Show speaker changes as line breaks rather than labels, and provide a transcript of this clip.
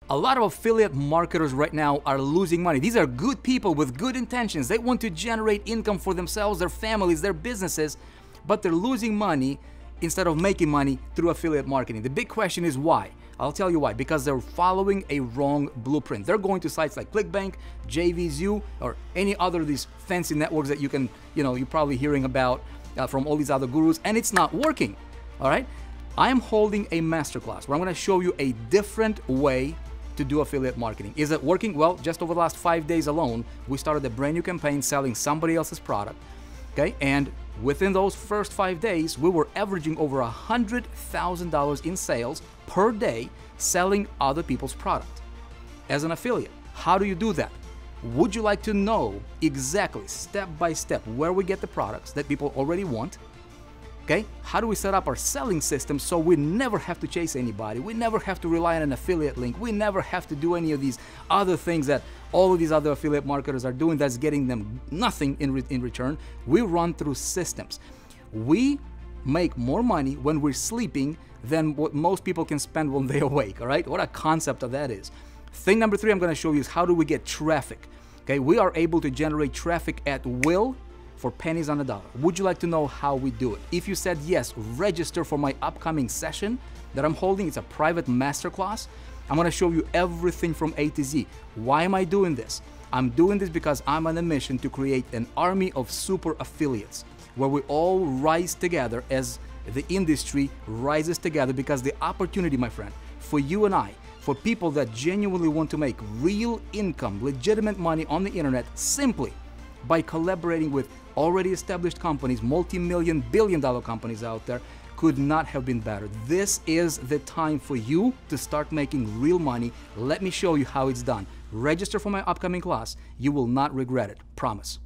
A lot of affiliate marketers right now are losing money. These are good people with good intentions. They want to generate income for themselves, their families, their businesses, but they're losing money instead of making money through affiliate marketing. The big question is why? I'll tell you why. Because they're following a wrong blueprint. They're going to sites like ClickBank, JVZoo, or any other of these fancy networks that you're probably hearing about from all these other gurus, and it's not working. All right? I am holding a masterclass where I'm going to show you a different way to do affiliate marketing. Is it working? Well, just over the last 5 days alone, we started a brand new campaign selling somebody else's product. Okay, and within those first 5 days, we were averaging over $100,000 in sales per day selling other people's product. As an affiliate, how do you do that? Would you like to know exactly, step by step, where we get the products that people already want? Okay, how do we set up our selling system so we never have to chase anybody? We never have to rely on an affiliate link. We never have to do any of these other things that all of these other affiliate marketers are doing that's getting them nothing in return. We run through systems. We make more money when we're sleeping than what most people can spend when they're awake, all right? What a concept of that is. Thing number 3 I'm going to show you is how do we get traffic. Okay, we are able to generate traffic at will for pennies on the dollar. Would you like to know how we do it? If you said yes, register for my upcoming session that I'm holding. It's a private masterclass. I'm gonna show you everything from A to Z. Why am I doing this? I'm doing this because I'm on a mission to create an army of super affiliates where we all rise together as the industry rises together, because the opportunity, my friend, for you and I, for people that genuinely want to make real income, legitimate money on the internet, simply by collaborating with already established companies, multi-million, billion-dollar companies out there, could not have been better. This is the time for you to start making real money. Let me show you how it's done. Register for my upcoming class. You will not regret it. Promise.